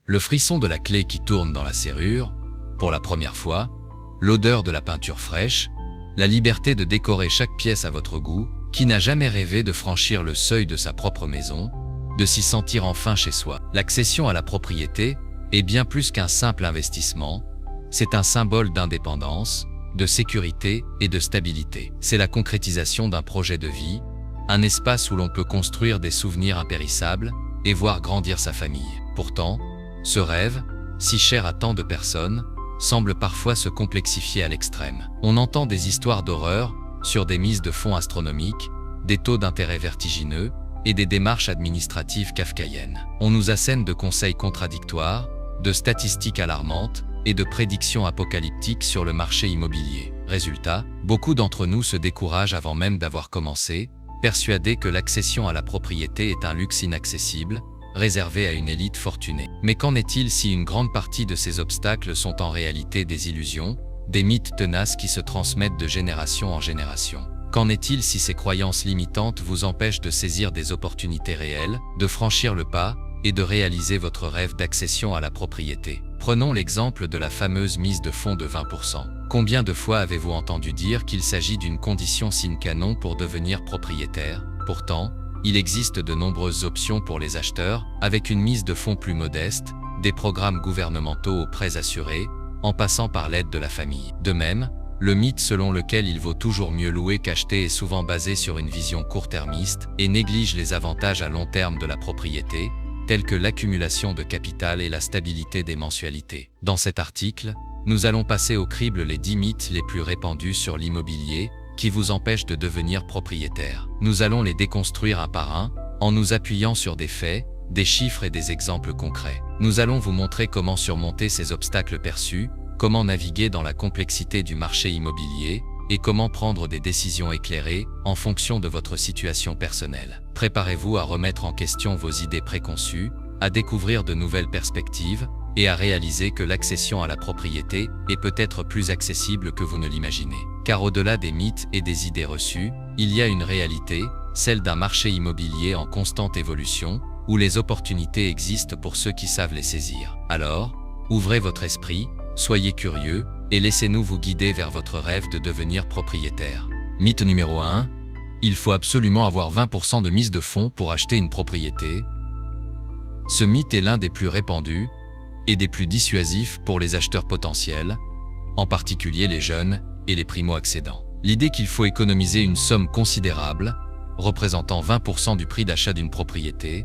Le frisson de la clé qui tourne dans la serrure, pour la première fois, l'odeur de la peinture fraîche, la liberté de décorer chaque pièce à votre goût, qui n'a jamais rêvé de franchir le seuil de sa propre maison, de s'y sentir enfin chez soi. L'accession à la propriété est bien plus qu'un simple investissement, c'est un symbole d'indépendance, de sécurité et de stabilité. C'est la concrétisation d'un projet de vie, un espace où l'on peut construire des souvenirs impérissables et voir grandir sa famille. Pourtant, ce rêve, si cher à tant de personnes, semble parfois se complexifier à l'extrême. On entend des histoires d'horreur sur des mises de fonds astronomiques, des taux d'intérêt vertigineux et des démarches administratives kafkaïennes. On nous assène de conseils contradictoires, de statistiques alarmantes et de prédictions apocalyptiques sur le marché immobilier. Résultat, beaucoup d'entre nous se découragent avant même d'avoir commencé, persuadés que l'accession à la propriété est un luxe inaccessible, réservé à une élite fortunée. Mais qu'en est-il si une grande partie de ces obstacles sont en réalité des illusions, des mythes tenaces qui se transmettent de génération en génération? Qu'en est-il si ces croyances limitantes vous empêchent de saisir des opportunités réelles, de franchir le pas et de réaliser votre rêve d'accession à la propriété? Prenons l'exemple de la fameuse mise de fonds de 20%. Combien de fois avez-vous entendu dire qu'il s'agit d'une condition sine qua non pour devenir propriétaire? Pourtant, il existe de nombreuses options pour les acheteurs, avec une mise de fonds plus modeste, des programmes gouvernementaux aux prêts assurés, en passant par l'aide de la famille. De même, le mythe selon lequel il vaut toujours mieux louer qu'acheter est souvent basé sur une vision court-termiste et néglige les avantages à long terme de la propriété, tels que l'accumulation de capital et la stabilité des mensualités. Dans cet article, nous allons passer au crible les 10 mythes les plus répandus sur l'immobilier, qui vous empêchent de devenir propriétaire. Nous allons les déconstruire un par un, en nous appuyant sur des faits, des chiffres et des exemples concrets. Nous allons vous montrer comment surmonter ces obstacles perçus, comment naviguer dans la complexité du marché immobilier, et comment prendre des décisions éclairées en fonction de votre situation personnelle. Préparez-vous à remettre en question vos idées préconçues, à découvrir de nouvelles perspectives, et à réaliser que l'accession à la propriété est peut-être plus accessible que vous ne l'imaginez. Car au-delà des mythes et des idées reçues, il y a une réalité, celle d'un marché immobilier en constante évolution, où les opportunités existent pour ceux qui savent les saisir. Alors, ouvrez votre esprit, soyez curieux, et laissez-nous vous guider vers votre rêve de devenir propriétaire. Mythe numéro 1. Il faut absolument avoir 20% de mise de fonds pour acheter une propriété. Ce mythe est l'un des plus répandus et des plus dissuasifs pour les acheteurs potentiels, en particulier les jeunes et les primo-accédants. L'idée qu'il faut économiser une somme considérable, représentant 20% du prix d'achat d'une propriété,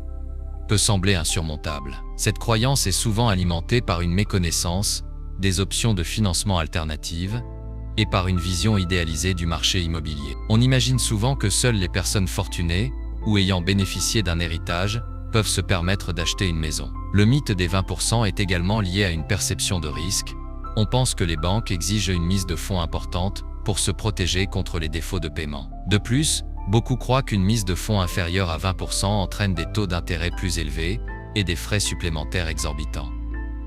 peut sembler insurmontable. Cette croyance est souvent alimentée par une méconnaissance des options de financement alternatives et par une vision idéalisée du marché immobilier. On imagine souvent que seules les personnes fortunées ou ayant bénéficié d'un héritage peuvent se permettre d'acheter une maison. Le mythe des 20% est également lié à une perception de risque. On pense que les banques exigent une mise de fonds importante pour se protéger contre les défauts de paiement. De plus, beaucoup croient qu'une mise de fonds inférieure à 20% entraîne des taux d'intérêt plus élevés et des frais supplémentaires exorbitants.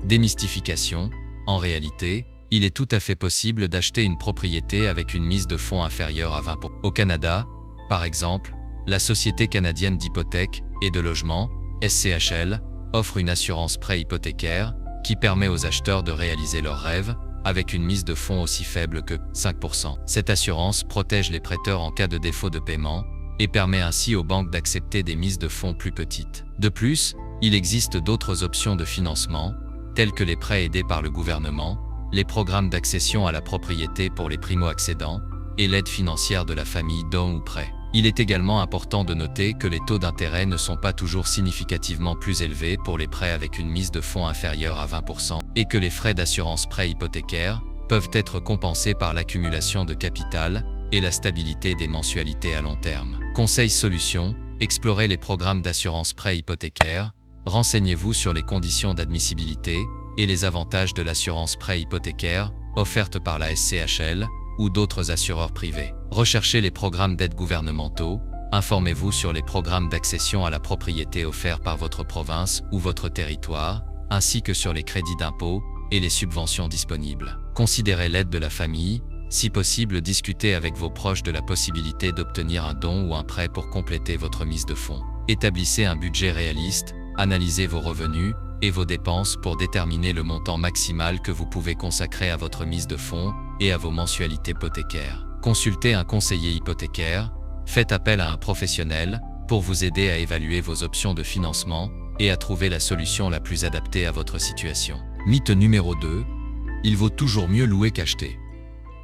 Démystification. En réalité, il est tout à fait possible d'acheter une propriété avec une mise de fonds inférieure à 20%. Au Canada, par exemple, la Société canadienne d'hypothèques et de logement, SCHL, offre une assurance prêt hypothécaire qui permet aux acheteurs de réaliser leurs rêves avec une mise de fonds aussi faible que 5%. Cette assurance protège les prêteurs en cas de défaut de paiement et permet ainsi aux banques d'accepter des mises de fonds plus petites. De plus, il existe d'autres options de financement, tels que les prêts aidés par le gouvernement, les programmes d'accession à la propriété pour les primo-accédants et l'aide financière de la famille don ou prêt. Il est également important de noter que les taux d'intérêt ne sont pas toujours significativement plus élevés pour les prêts avec une mise de fonds inférieure à 20% et que les frais d'assurance prêt hypothécaire peuvent être compensés par l'accumulation de capital et la stabilité des mensualités à long terme. Conseil solution, explorez les programmes d'assurance prêt hypothécaire, renseignez-vous sur les conditions d'admissibilité et les avantages de l'assurance prêt hypothécaire offerte par la SCHL ou d'autres assureurs privés. Recherchez les programmes d'aide gouvernementaux, informez-vous sur les programmes d'accession à la propriété offerts par votre province ou votre territoire, ainsi que sur les crédits d'impôt et les subventions disponibles. Considérez l'aide de la famille, si possible discutez avec vos proches de la possibilité d'obtenir un don ou un prêt pour compléter votre mise de fonds. Établissez un budget réaliste, analysez vos revenus et vos dépenses pour déterminer le montant maximal que vous pouvez consacrer à votre mise de fonds et à vos mensualités hypothécaires. Consultez un conseiller hypothécaire, faites appel à un professionnel pour vous aider à évaluer vos options de financement et à trouver la solution la plus adaptée à votre situation. Mythe numéro 2. Il vaut toujours mieux louer qu'acheter.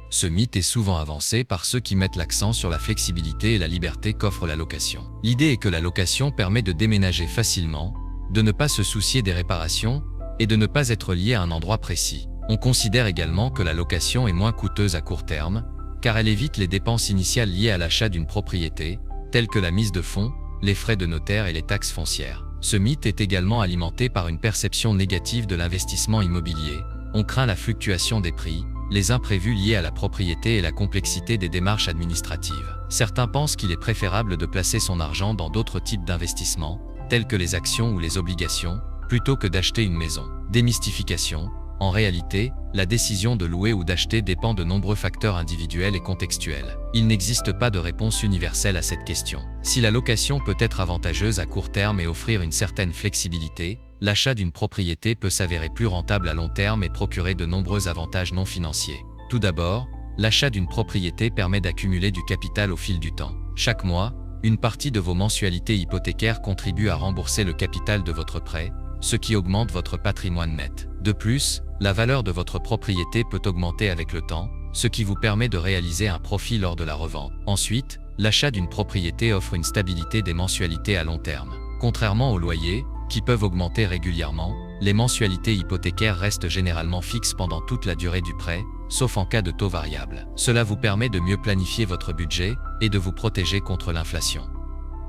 Ce mythe est souvent avancé par ceux qui mettent l'accent sur la flexibilité et la liberté qu'offre la location. L'idée est que la location permet de déménager facilement, de ne pas se soucier des réparations et de ne pas être lié à un endroit précis. On considère également que la location est moins coûteuse à court terme, car elle évite les dépenses initiales liées à l'achat d'une propriété, telles que la mise de fonds, les frais de notaire et les taxes foncières. Ce mythe est également alimenté par une perception négative de l'investissement immobilier. On craint la fluctuation des prix, les imprévus liés à la propriété et la complexité des démarches administratives. Certains pensent qu'il est préférable de placer son argent dans d'autres types d'investissements, tels que les actions ou les obligations, plutôt que d'acheter une maison. Démystification. En réalité, la décision de louer ou d'acheter dépend de nombreux facteurs individuels et contextuels. Il n'existe pas de réponse universelle à cette question. Si la location peut être avantageuse à court terme et offrir une certaine flexibilité, l'achat d'une propriété peut s'avérer plus rentable à long terme et procurer de nombreux avantages non financiers. Tout d'abord, l'achat d'une propriété permet d'accumuler du capital au fil du temps. Chaque mois, une partie de vos mensualités hypothécaires contribue à rembourser le capital de votre prêt, ce qui augmente votre patrimoine net. De plus, la valeur de votre propriété peut augmenter avec le temps, ce qui vous permet de réaliser un profit lors de la revente. Ensuite, l'achat d'une propriété offre une stabilité des mensualités à long terme. Contrairement aux loyers, qui peuvent augmenter régulièrement, les mensualités hypothécaires restent généralement fixes pendant toute la durée du prêt, sauf en cas de taux variable. Cela vous permet de mieux planifier votre budget et de vous protéger contre l'inflation.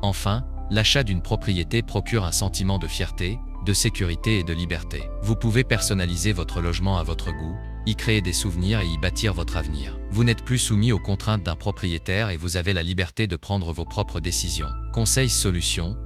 Enfin, l'achat d'une propriété procure un sentiment de fierté, de sécurité et de liberté. Vous pouvez personnaliser votre logement à votre goût, y créer des souvenirs et y bâtir votre avenir. Vous n'êtes plus soumis aux contraintes d'un propriétaire et vous avez la liberté de prendre vos propres décisions. Conseils solutions.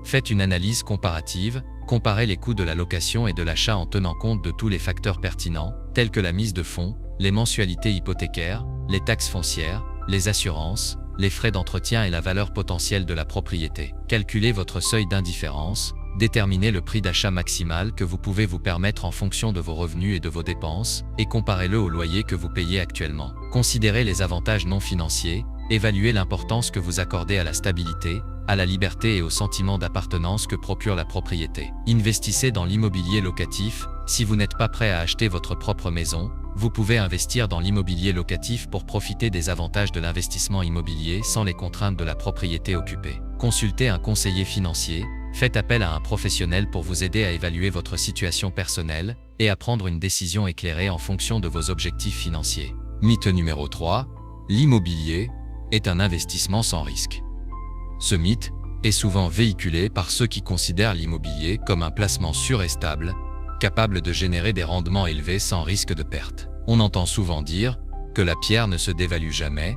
Faites une analyse comparative, comparez les coûts de la location et de l'achat en tenant compte de tous les facteurs pertinents, tels que la mise de fonds, les mensualités hypothécaires, les taxes foncières, les assurances, les frais d'entretien et la valeur potentielle de la propriété. Calculez votre seuil d'indifférence, déterminez le prix d'achat maximal que vous pouvez vous permettre en fonction de vos revenus et de vos dépenses, et comparez-le au loyer que vous payez actuellement. Considérez les avantages non financiers, évaluez l'importance que vous accordez à la stabilité, à la liberté et au sentiment d'appartenance que procure la propriété. Investissez dans l'immobilier locatif. Si vous n'êtes pas prêt à acheter votre propre maison, vous pouvez investir dans l'immobilier locatif pour profiter des avantages de l'investissement immobilier sans les contraintes de la propriété occupée. Consultez un conseiller financier, faites appel à un professionnel pour vous aider à évaluer votre situation personnelle et à prendre une décision éclairée en fonction de vos objectifs financiers. Mythe numéro 3. L'immobilier est un investissement sans risque. Ce mythe est souvent véhiculé par ceux qui considèrent l'immobilier comme un placement sûr et stable, capable de générer des rendements élevés sans risque de perte. On entend souvent dire que la pierre ne se dévalue jamais,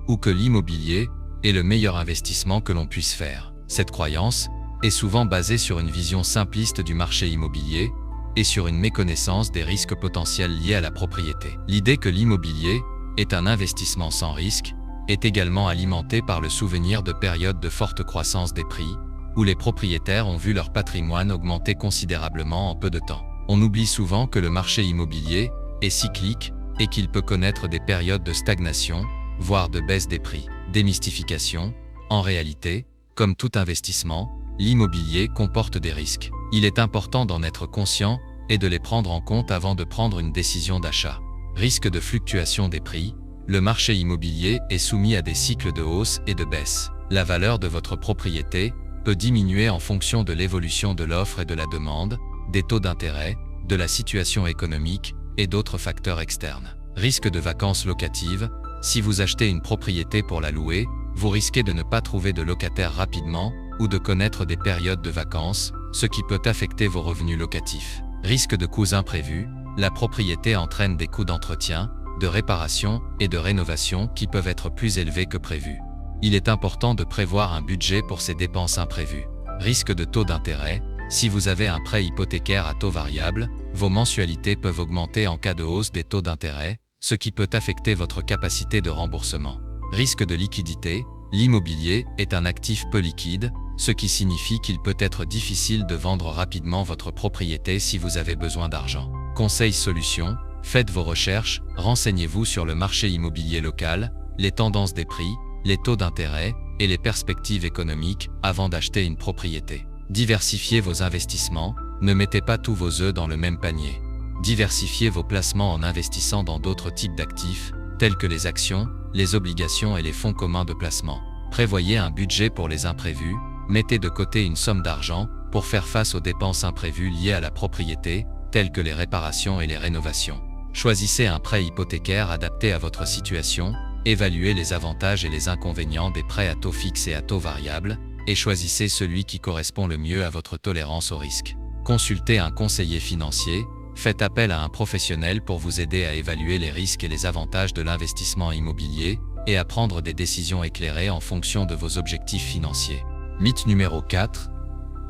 ou que l'immobilier est le meilleur investissement que l'on puisse faire. Cette croyance est souvent basée sur une vision simpliste du marché immobilier et sur une méconnaissance des risques potentiels liés à la propriété. L'idée que l'immobilier est un investissement sans risque est également alimentée par le souvenir de périodes de forte croissance des prix, où les propriétaires ont vu leur patrimoine augmenter considérablement en peu de temps. On oublie souvent que le marché immobilier est cyclique et qu'il peut connaître des périodes de stagnation, voire de baisse des prix. Démystification. En réalité, comme tout investissement, l'immobilier comporte des risques. Il est important d'en être conscient et de les prendre en compte avant de prendre une décision d'achat. Risque de fluctuation des prix. Le marché immobilier est soumis à des cycles de hausse et de baisse. La valeur de votre propriété peut diminuer en fonction de l'évolution de l'offre et de la demande, des taux d'intérêt, de la situation économique et d'autres facteurs externes. Risque de vacances locatives. Si vous achetez une propriété pour la louer, vous risquez de ne pas trouver de locataire rapidement ou de connaître des périodes de vacances, ce qui peut affecter vos revenus locatifs. Risque de coûts imprévus. La propriété entraîne des coûts d'entretien, de réparation et de rénovation qui peuvent être plus élevés que prévu. Il est important de prévoir un budget pour ces dépenses imprévues. Risque de taux d'intérêt. Si vous avez un prêt hypothécaire à taux variable, vos mensualités peuvent augmenter en cas de hausse des taux d'intérêt, ce qui peut affecter votre capacité de remboursement. Risque de liquidité. L'immobilier est un actif peu liquide, ce qui signifie qu'il peut être difficile de vendre rapidement votre propriété si vous avez besoin d'argent. Conseil solution, faites vos recherches, renseignez-vous sur le marché immobilier local, les tendances des prix, les taux d'intérêt et les perspectives économiques avant d'acheter une propriété. Diversifiez vos investissements, ne mettez pas tous vos œufs dans le même panier. Diversifiez vos placements en investissant dans d'autres types d'actifs, tels que les actions, les obligations et les fonds communs de placement. Prévoyez un budget pour les imprévus, mettez de côté une somme d'argent pour faire face aux dépenses imprévues liées à la propriété, telles que les réparations et les rénovations. Choisissez un prêt hypothécaire adapté à votre situation, évaluez les avantages et les inconvénients des prêts à taux fixe et à taux variable, et choisissez celui qui correspond le mieux à votre tolérance au risque. Consultez un conseiller financier, faites appel à un professionnel pour vous aider à évaluer les risques et les avantages de l'investissement immobilier et à prendre des décisions éclairées en fonction de vos objectifs financiers. Mythe numéro 4.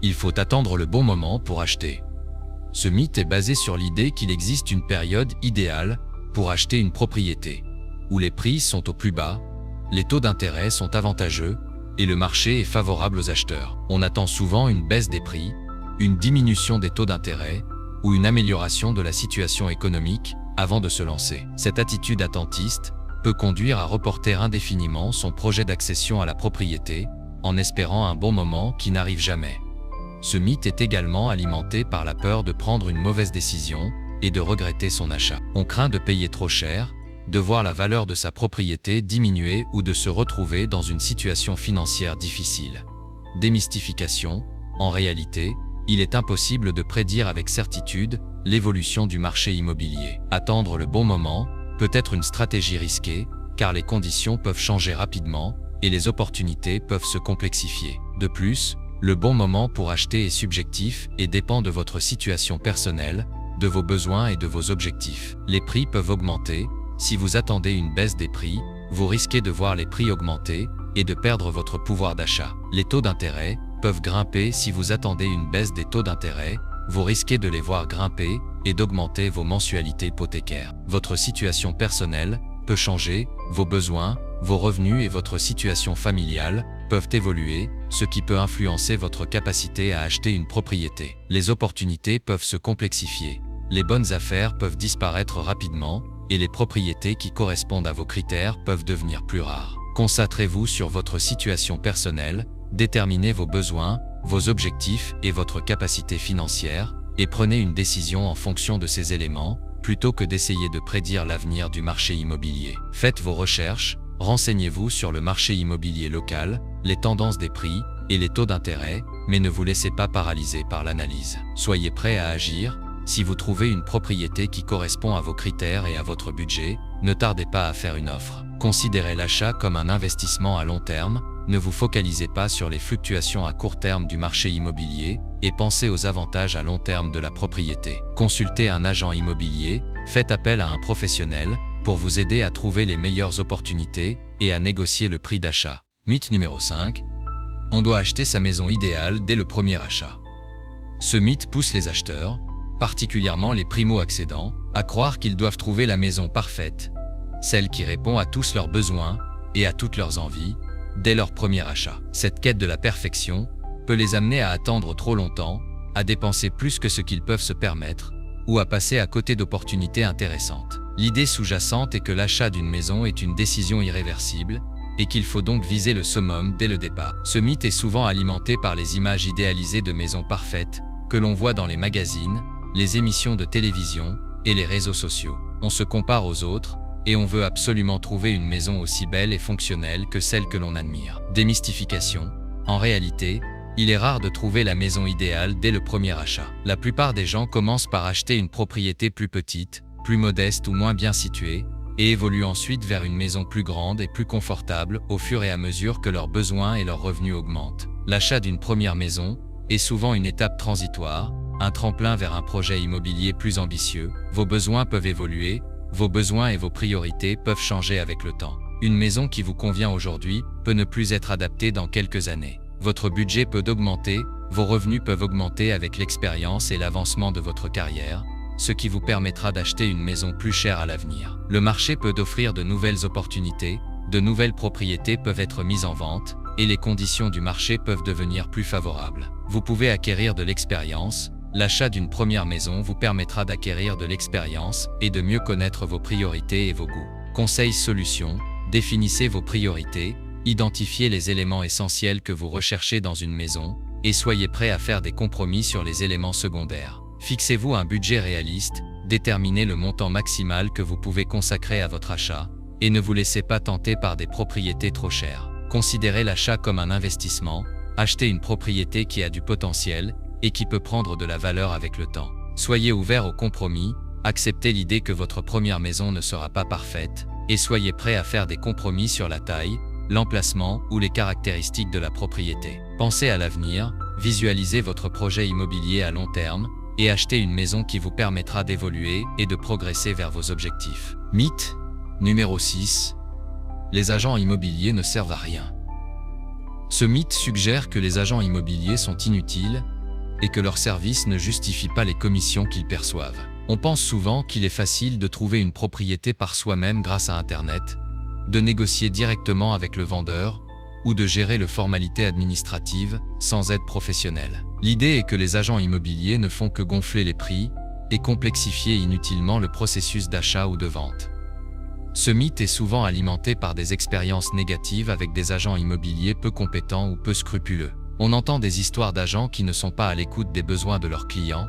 Il faut attendre le bon moment pour acheter. Ce mythe est basé sur l'idée qu'il existe une période idéale pour acheter une propriété, où les prix sont au plus bas, les taux d'intérêt sont avantageux et le marché est favorable aux acheteurs. On attend souvent une baisse des prix, une diminution des taux d'intérêt ou une amélioration de la situation économique avant de se lancer. Cette attitude attentiste peut conduire à reporter indéfiniment son projet d'accession à la propriété en espérant un bon moment qui n'arrive jamais. Ce mythe est également alimenté par la peur de prendre une mauvaise décision et de regretter son achat. On craint de payer trop cher, de voir la valeur de sa propriété diminuer ou de se retrouver dans une situation financière difficile. Démystification, en réalité, il est impossible de prédire avec certitude l'évolution du marché immobilier. Attendre le bon moment peut être une stratégie risquée, car les conditions peuvent changer rapidement et les opportunités peuvent se complexifier. De plus, le bon moment pour acheter est subjectif et dépend de votre situation personnelle, de vos besoins et de vos objectifs. Les prix peuvent augmenter. Si vous attendez une baisse des prix, vous risquez de voir les prix augmenter et de perdre votre pouvoir d'achat. Les taux d'intérêt peuvent grimper. Si vous attendez une baisse des taux d'intérêt, vous risquez de les voir grimper et d'augmenter vos mensualités hypothécaires. Votre situation personnelle peut changer, vos besoins, vos revenus et votre situation familiale peuvent évoluer, ce qui peut influencer votre capacité à acheter une propriété. Les opportunités peuvent se complexifier, les bonnes affaires peuvent disparaître rapidement et les propriétés qui correspondent à vos critères peuvent devenir plus rares. Concentrez-vous sur votre situation personnelle, déterminez vos besoins, vos objectifs et votre capacité financière, et prenez une décision en fonction de ces éléments, plutôt que d'essayer de prédire l'avenir du marché immobilier. Faites vos recherches, renseignez-vous sur le marché immobilier local, les tendances des prix et les taux d'intérêt, mais ne vous laissez pas paralyser par l'analyse. Soyez prêt à agir. Si vous trouvez une propriété qui correspond à vos critères et à votre budget, ne tardez pas à faire une offre. Considérez l'achat comme un investissement à long terme, ne vous focalisez pas sur les fluctuations à court terme du marché immobilier et pensez aux avantages à long terme de la propriété. Consultez un agent immobilier, faites appel à un professionnel pour vous aider à trouver les meilleures opportunités et à négocier le prix d'achat. Mythe numéro 5. On doit acheter sa maison idéale dès le premier achat. Ce mythe pousse les acheteurs, particulièrement les primo-accédants, à croire qu'ils doivent trouver la maison parfaite, celle qui répond à tous leurs besoins et à toutes leurs envies, dès leur premier achat. Cette quête de la perfection peut les amener à attendre trop longtemps, à dépenser plus que ce qu'ils peuvent se permettre, ou à passer à côté d'opportunités intéressantes. L'idée sous-jacente est que l'achat d'une maison est une décision irréversible, et qu'il faut donc viser le summum dès le départ. Ce mythe est souvent alimenté par les images idéalisées de maisons parfaites, que l'on voit dans les magazines, les émissions de télévision et les réseaux sociaux. On se compare aux autres et on veut absolument trouver une maison aussi belle et fonctionnelle que celle que l'on admire. Démystification. En réalité, il est rare de trouver la maison idéale dès le premier achat. La plupart des gens commencent par acheter une propriété plus petite, plus modeste ou moins bien située, et évoluent ensuite vers une maison plus grande et plus confortable au fur et à mesure que leurs besoins et leurs revenus augmentent. L'achat d'une première maison est souvent une étape transitoire, un tremplin vers un projet immobilier plus ambitieux. Vos besoins peuvent évoluer, vos besoins et vos priorités peuvent changer avec le temps. Une maison qui vous convient aujourd'hui peut ne plus être adaptée dans quelques années. Votre budget peut augmenter, vos revenus peuvent augmenter avec l'expérience et l'avancement de votre carrière, ce qui vous permettra d'acheter une maison plus chère à l'avenir. Le marché peut offrir de nouvelles opportunités, de nouvelles propriétés peuvent être mises en vente, et les conditions du marché peuvent devenir plus favorables. Vous pouvez acquérir de l'expérience. L'achat d'une première maison vous permettra d'acquérir de l'expérience et de mieux connaître vos priorités et vos goûts. Conseils solutions, définissez vos priorités, identifiez les éléments essentiels que vous recherchez dans une maison, et soyez prêt à faire des compromis sur les éléments secondaires. Fixez-vous un budget réaliste, déterminez le montant maximal que vous pouvez consacrer à votre achat, et ne vous laissez pas tenter par des propriétés trop chères. Considérez l'achat comme un investissement, achetez une propriété qui a du potentiel, et qui peut prendre de la valeur avec le temps. Soyez ouvert au compromis, acceptez l'idée que votre première maison ne sera pas parfaite, et soyez prêt à faire des compromis sur la taille, l'emplacement ou les caractéristiques de la propriété. Pensez à l'avenir, visualisez votre projet immobilier à long terme, et achetez une maison qui vous permettra d'évoluer et de progresser vers vos objectifs. Mythe numéro 6. Les agents immobiliers ne servent à rien. Ce mythe suggère que les agents immobiliers sont inutiles, et que leurs services ne justifient pas les commissions qu'ils perçoivent. On pense souvent qu'il est facile de trouver une propriété par soi-même grâce à Internet, de négocier directement avec le vendeur, ou de gérer les formalités administratives sans aide professionnelle. L'idée est que les agents immobiliers ne font que gonfler les prix et complexifier inutilement le processus d'achat ou de vente. Ce mythe est souvent alimenté par des expériences négatives avec des agents immobiliers peu compétents ou peu scrupuleux. On entend des histoires d'agents qui ne sont pas à l'écoute des besoins de leurs clients,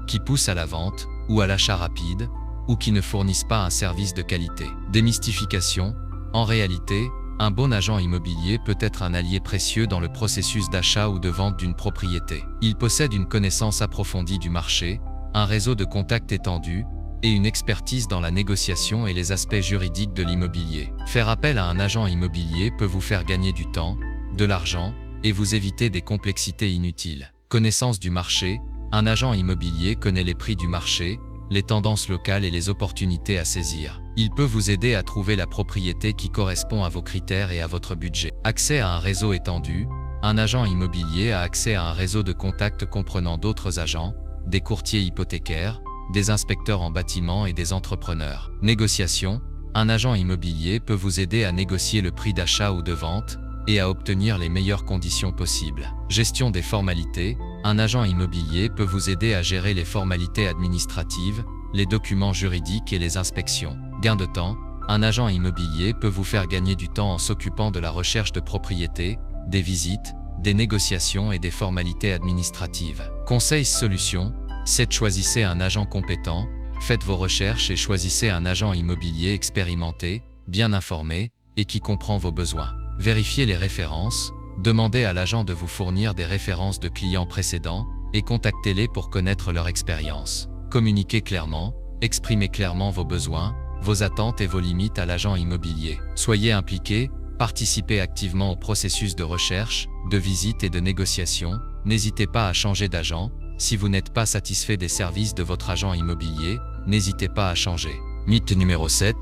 qui poussent à la vente ou à l'achat rapide, ou qui ne fournissent pas un service de qualité. Démystification. En réalité, un bon agent immobilier peut être un allié précieux dans le processus d'achat ou de vente d'une propriété. Il possède une connaissance approfondie du marché, un réseau de contacts étendu, et une expertise dans la négociation et les aspects juridiques de l'immobilier. Faire appel à un agent immobilier peut vous faire gagner du temps, de l'argent, et vous éviter des complexités inutiles. Connaissance du marché. Un agent immobilier connaît les prix du marché, les tendances locales et les opportunités à saisir. Il peut vous aider à trouver la propriété qui correspond à vos critères et à votre budget. Accès à un réseau étendu. Un agent immobilier a accès à un réseau de contacts comprenant d'autres agents, des courtiers hypothécaires, des inspecteurs en bâtiment et des entrepreneurs. Négociation. Un agent immobilier peut vous aider à négocier le prix d'achat ou de vente, et à obtenir les meilleures conditions possibles. Gestion des formalités. Un agent immobilier peut vous aider à gérer les formalités administratives, les documents juridiques et les inspections. Gain de temps. Un agent immobilier peut vous faire gagner du temps en s'occupant de la recherche de propriétés, des visites, des négociations et des formalités administratives. Conseils solutions. 7. Choisissez un agent compétent, faites vos recherches et choisissez un agent immobilier expérimenté, bien informé, et qui comprend vos besoins. Vérifiez les références, demandez à l'agent de vous fournir des références de clients précédents, et contactez-les pour connaître leur expérience. Communiquez clairement, exprimez clairement vos besoins, vos attentes et vos limites à l'agent immobilier. Soyez impliqué, participez activement au processus de recherche, de visite et de négociation. N'hésitez pas à changer d'agent. Si vous n'êtes pas satisfait des services de votre agent immobilier, n'hésitez pas à changer. Mythe numéro 7.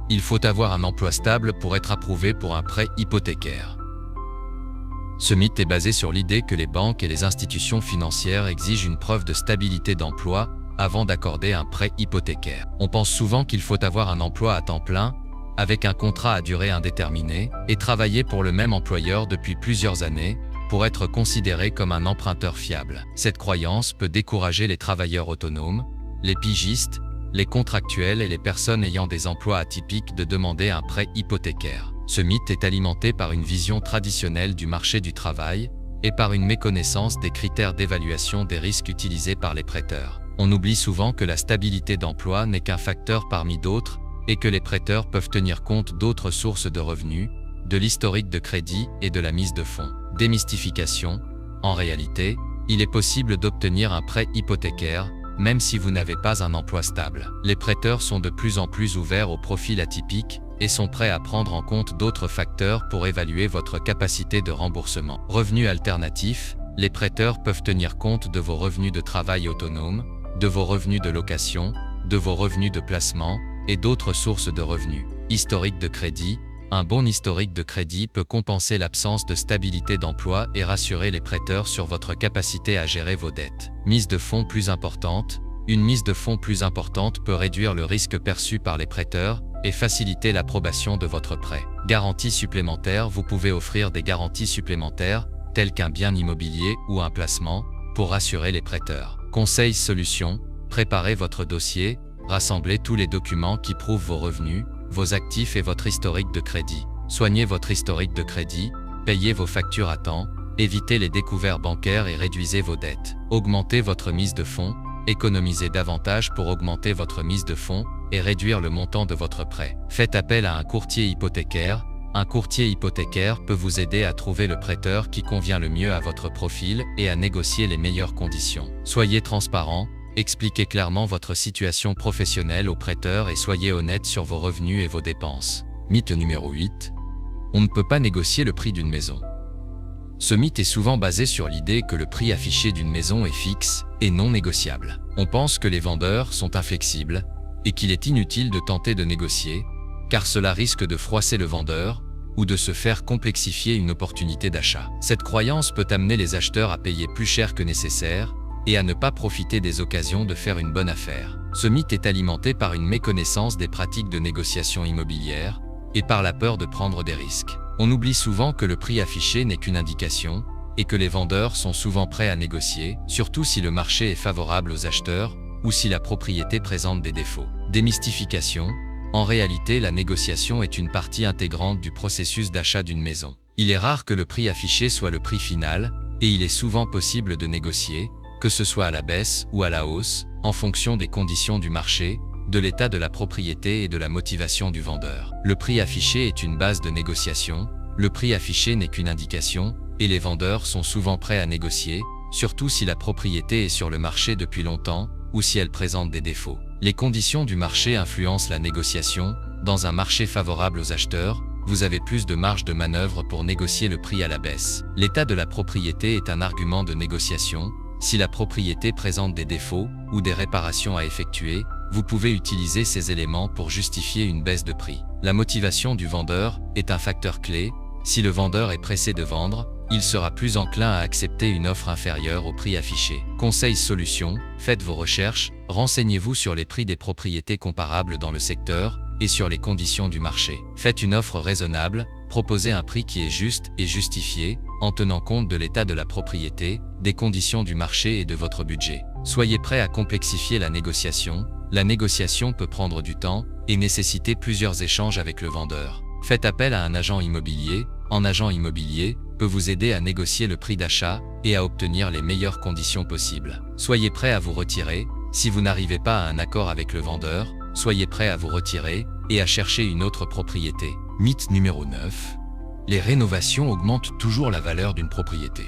Il faut avoir un emploi stable pour être approuvé pour un prêt hypothécaire. Ce mythe est basé sur l'idée que les banques et les institutions financières exigent une preuve de stabilité d'emploi avant d'accorder un prêt hypothécaire. On pense souvent qu'il faut avoir un emploi à temps plein, avec un contrat à durée indéterminée, et travailler pour le même employeur depuis plusieurs années, pour être considéré comme un emprunteur fiable. Cette croyance peut décourager les travailleurs autonomes, les pigistes, les contractuels et les personnes ayant des emplois atypiques de demander un prêt hypothécaire. Ce mythe est alimenté par une vision traditionnelle du marché du travail et par une méconnaissance des critères d'évaluation des risques utilisés par les prêteurs. On oublie souvent que la stabilité d'emploi n'est qu'un facteur parmi d'autres et que les prêteurs peuvent tenir compte d'autres sources de revenus, de l'historique de crédit et de la mise de fonds. Démystification. En réalité, il est possible d'obtenir un prêt hypothécaire, même si vous n'avez pas un emploi stable. Les prêteurs sont de plus en plus ouverts aux profils atypiques et sont prêts à prendre en compte d'autres facteurs pour évaluer votre capacité de remboursement. Revenus alternatifs. Les prêteurs peuvent tenir compte de vos revenus de travail autonome, de vos revenus de location, de vos revenus de placement et d'autres sources de revenus. Historique de crédit. Un bon historique de crédit peut compenser l'absence de stabilité d'emploi et rassurer les prêteurs sur votre capacité à gérer vos dettes. Mise de fonds plus importante. Une mise de fonds plus importante peut réduire le risque perçu par les prêteurs et faciliter l'approbation de votre prêt. Garantie supplémentaire: vous pouvez offrir des garanties supplémentaires, telles qu'un bien immobilier ou un placement, pour rassurer les prêteurs. Conseil solution: préparez votre dossier, rassemblez tous les documents qui prouvent vos revenus, vos actifs et votre historique de crédit. Soignez votre historique de crédit, payez vos factures à temps, évitez les découverts bancaires et réduisez vos dettes. Augmentez votre mise de fonds, économisez davantage pour augmenter votre mise de fonds et réduire le montant de votre prêt. Faites appel à un courtier hypothécaire. Un courtier hypothécaire peut vous aider à trouver le prêteur qui convient le mieux à votre profil et à négocier les meilleures conditions. Soyez transparent, expliquez clairement votre situation professionnelle au prêteur et soyez honnête sur vos revenus et vos dépenses. Mythe numéro 8. On ne peut pas négocier le prix d'une maison. Ce mythe est souvent basé sur l'idée que le prix affiché d'une maison est fixe et non négociable. On pense que les vendeurs sont inflexibles et qu'il est inutile de tenter de négocier, car cela risque de froisser le vendeur ou de se faire complexifier une opportunité d'achat. Cette croyance peut amener les acheteurs à payer plus cher que nécessaire et à ne pas profiter des occasions de faire une bonne affaire. Ce mythe est alimenté par une méconnaissance des pratiques de négociation immobilière et par la peur de prendre des risques. On oublie souvent que le prix affiché n'est qu'une indication et que les vendeurs sont souvent prêts à négocier, surtout si le marché est favorable aux acheteurs ou si la propriété présente des défauts. Démystification: en réalité, la négociation est une partie intégrante du processus d'achat d'une maison. Il est rare que le prix affiché soit le prix final, et il est souvent possible de négocier, que ce soit à la baisse ou à la hausse, en fonction des conditions du marché, de l'état de la propriété et de la motivation du vendeur. Le prix affiché est une base de négociation, le prix affiché n'est qu'une indication, et les vendeurs sont souvent prêts à négocier, surtout si la propriété est sur le marché depuis longtemps, ou si elle présente des défauts. Les conditions du marché influencent la négociation. Dans un marché favorable aux acheteurs, vous avez plus de marge de manœuvre pour négocier le prix à la baisse. L'état de la propriété est un argument de négociation. Si la propriété présente des défauts ou des réparations à effectuer, vous pouvez utiliser ces éléments pour justifier une baisse de prix. La motivation du vendeur est un facteur clé. Si le vendeur est pressé de vendre, il sera plus enclin à accepter une offre inférieure au prix affiché. Conseil solution: faites vos recherches, renseignez-vous sur les prix des propriétés comparables dans le secteur et sur les conditions du marché. Faites une offre raisonnable, proposez un prix qui est juste et justifié, en tenant compte de l'état de la propriété, des conditions du marché et de votre budget. Soyez prêt à complexifier la négociation. La négociation peut prendre du temps et nécessiter plusieurs échanges avec le vendeur. Faites appel à un agent immobilier. Un agent immobilier peut vous aider à négocier le prix d'achat et à obtenir les meilleures conditions possibles. Soyez prêt à vous retirer. Si vous n'arrivez pas à un accord avec le vendeur, soyez prêt à vous retirer et à chercher une autre propriété. Mythe numéro 9. Les rénovations augmentent toujours la valeur d'une propriété.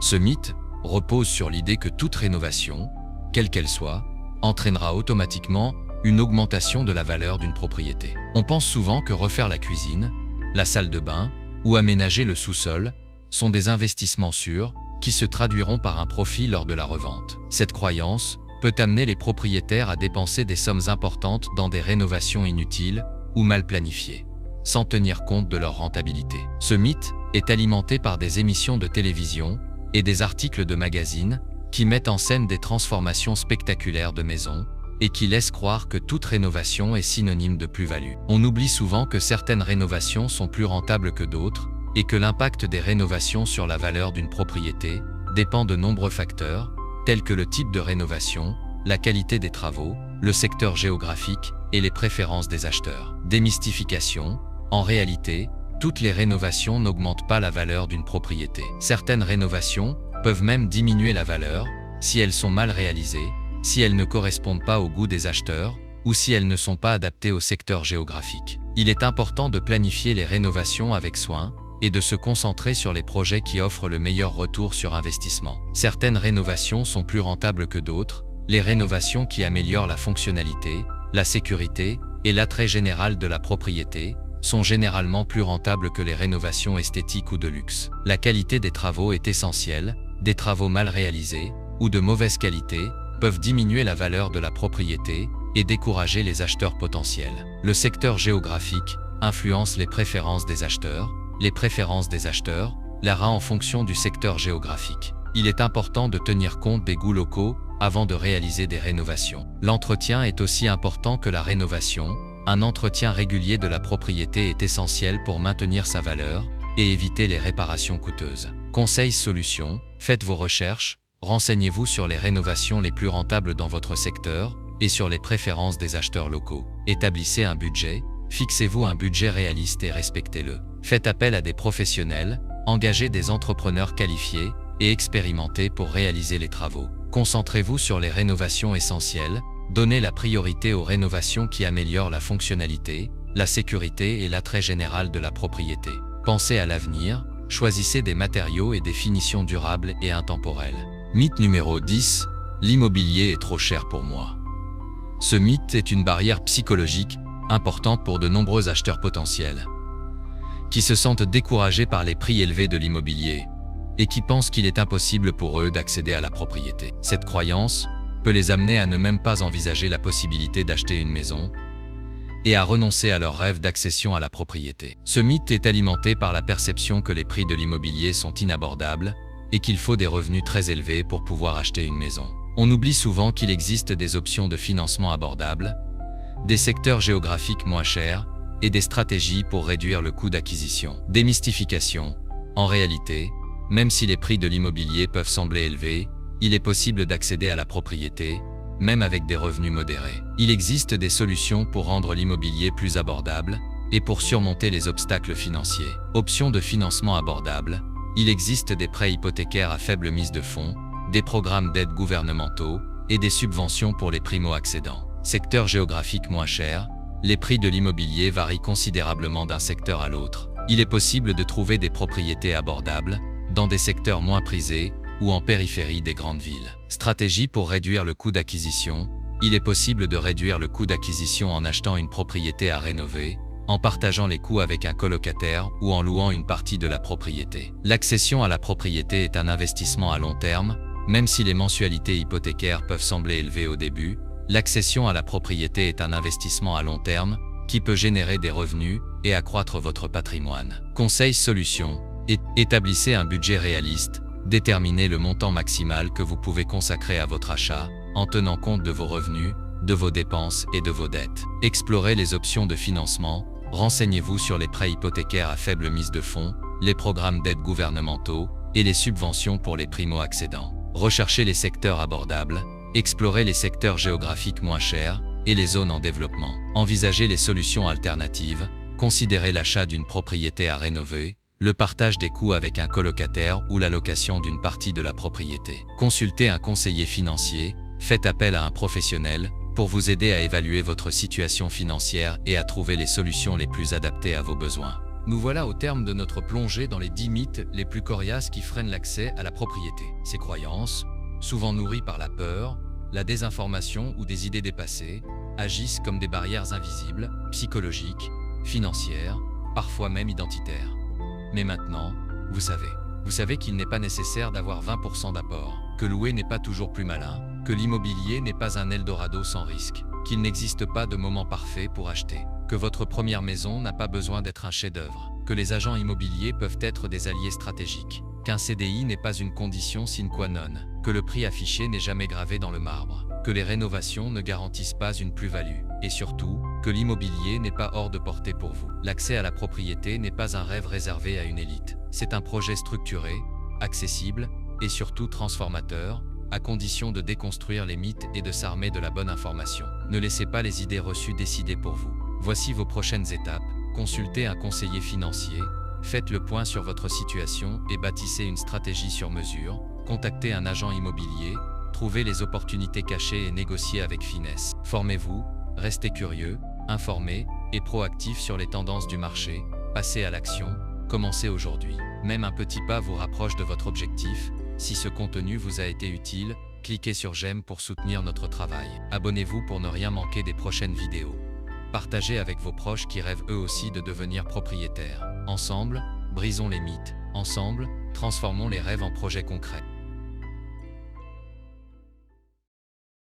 Ce mythe repose sur l'idée que toute rénovation, quelle qu'elle soit, entraînera automatiquement une augmentation de la valeur d'une propriété. On pense souvent que refaire la cuisine, la salle de bain ou aménager le sous-sol sont des investissements sûrs qui se traduiront par un profit lors de la revente. Cette croyance peut amener les propriétaires à dépenser des sommes importantes dans des rénovations inutiles ou mal planifiées, sans tenir compte de leur rentabilité. Ce mythe est alimenté par des émissions de télévision et des articles de magazines qui mettent en scène des transformations spectaculaires de maisons et qui laissent croire que toute rénovation est synonyme de plus-value. On oublie souvent que certaines rénovations sont plus rentables que d'autres et que l'impact des rénovations sur la valeur d'une propriété dépend de nombreux facteurs, tels que le type de rénovation, la qualité des travaux, le secteur géographique et les préférences des acheteurs. Démystification: en réalité, toutes les rénovations n'augmentent pas la valeur d'une propriété. Certaines rénovations peuvent même diminuer la valeur si elles sont mal réalisées, si elles ne correspondent pas au goût des acheteurs ou si elles ne sont pas adaptées au secteur géographique. Il est important de planifier les rénovations avec soin et de se concentrer sur les projets qui offrent le meilleur retour sur investissement. Certaines rénovations sont plus rentables que d'autres. Les rénovations qui améliorent la fonctionnalité, la sécurité et l'attrait général de la propriété sont généralement plus rentables que les rénovations esthétiques ou de luxe. La qualité des travaux est essentielle. Des travaux mal réalisés ou de mauvaise qualité peuvent diminuer la valeur de la propriété et décourager les acheteurs potentiels. Le secteur géographique influence les préférences des acheteurs. Les préférences des acheteurs varient en fonction du secteur géographique. Il est important de tenir compte des goûts locaux avant de réaliser des rénovations. L'entretien est aussi important que la rénovation. Un entretien régulier de la propriété est essentiel pour maintenir sa valeur et éviter les réparations coûteuses. Conseils solutions, faites vos recherches, renseignez-vous sur les rénovations les plus rentables dans votre secteur et sur les préférences des acheteurs locaux. Établissez un budget, fixez-vous un budget réaliste et respectez-le. Faites appel à des professionnels, engagez des entrepreneurs qualifiés et expérimentés pour réaliser les travaux. Concentrez-vous sur les rénovations essentielles, donnez la priorité aux rénovations qui améliorent la fonctionnalité, la sécurité et l'attrait général de la propriété. Pensez à l'avenir, choisissez des matériaux et des finitions durables et intemporelles. Mythe numéro 10, l'immobilier est trop cher pour moi. Ce mythe est une barrière psychologique importante pour de nombreux acheteurs potentiels, qui se sentent découragés par les prix élevés de l'immobilier et qui pensent qu'il est impossible pour eux d'accéder à la propriété. Cette croyance peut les amener à ne même pas envisager la possibilité d'acheter une maison et à renoncer à leur rêve d'accession à la propriété. Ce mythe est alimenté par la perception que les prix de l'immobilier sont inabordables et qu'il faut des revenus très élevés pour pouvoir acheter une maison. On oublie souvent qu'il existe des options de financement abordables, des secteurs géographiques moins chers et des stratégies pour réduire le coût d'acquisition. Démystification. En réalité, même si les prix de l'immobilier peuvent sembler élevés, il est possible d'accéder à la propriété, même avec des revenus modérés. Il existe des solutions pour rendre l'immobilier plus abordable et pour surmonter les obstacles financiers. Options de financement abordables. Il existe des prêts hypothécaires à faible mise de fonds, des programmes d'aide gouvernementaux et des subventions pour les primo-accédants. Secteur géographique moins cher. Les prix de l'immobilier varient considérablement d'un secteur à l'autre. Il est possible de trouver des propriétés abordables dans des secteurs moins prisés ou en périphérie des grandes villes. Stratégie pour réduire le coût d'acquisition. Il est possible de réduire le coût d'acquisition en achetant une propriété à rénover, en partageant les coûts avec un colocataire ou en louant une partie de la propriété. L'accession à la propriété est un investissement à long terme, même si les mensualités hypothécaires peuvent sembler élevées au début. L'accession à la propriété est un investissement à long terme qui peut générer des revenus et accroître votre patrimoine. Conseil solution. Établissez un budget réaliste. Déterminez le montant maximal que vous pouvez consacrer à votre achat en tenant compte de vos revenus, de vos dépenses et de vos dettes. Explorez les options de financement. Renseignez-vous sur les prêts hypothécaires à faible mise de fonds, les programmes d'aide gouvernementaux et les subventions pour les primo-accédants. Recherchez les secteurs abordables. Explorez les secteurs géographiques moins chers et les zones en développement. Envisagez les solutions alternatives. Considérez l'achat d'une propriété à rénover, le partage des coûts avec un colocataire ou la location d'une partie de la propriété. Consultez un conseiller financier. Faites appel à un professionnel pour vous aider à évaluer votre situation financière et à trouver les solutions les plus adaptées à vos besoins. Nous voilà au terme de notre plongée dans les 10 mythes les plus coriaces qui freinent l'accès à la propriété. Ces croyances, souvent nourries par la peur, la désinformation ou des idées dépassées, agissent comme des barrières invisibles, psychologiques, financières, parfois même identitaires. Mais maintenant, vous savez qu'il n'est pas nécessaire d'avoir 20% d'apport, que louer n'est pas toujours plus malin, que l'immobilier n'est pas un Eldorado sans risque, qu'il n'existe pas de moment parfait pour acheter, que votre première maison n'a pas besoin d'être un chef-d'œuvre, que les agents immobiliers peuvent être des alliés stratégiques, qu'un CDI n'est pas une condition sine qua non, que le prix affiché n'est jamais gravé dans le marbre, que les rénovations ne garantissent pas une plus-value, et surtout, que l'immobilier n'est pas hors de portée pour vous. L'accès à la propriété n'est pas un rêve réservé à une élite. C'est un projet structuré, accessible et surtout transformateur, à condition de déconstruire les mythes et de s'armer de la bonne information. Ne laissez pas les idées reçues décider pour vous. Voici vos prochaines étapes. Consultez un conseiller financier, faites le point sur votre situation et bâtissez une stratégie sur mesure. Contactez un agent immobilier, trouvez les opportunités cachées et négociez avec finesse. Formez-vous, restez curieux, informé et proactif sur les tendances du marché. Passez à l'action, commencez aujourd'hui. Même un petit pas vous rapproche de votre objectif. Si ce contenu vous a été utile, cliquez sur j'aime pour soutenir notre travail. Abonnez-vous pour ne rien manquer des prochaines vidéos. Partagez avec vos proches qui rêvent eux aussi de devenir propriétaires. Ensemble, brisons les mythes. Ensemble, transformons les rêves en projets concrets.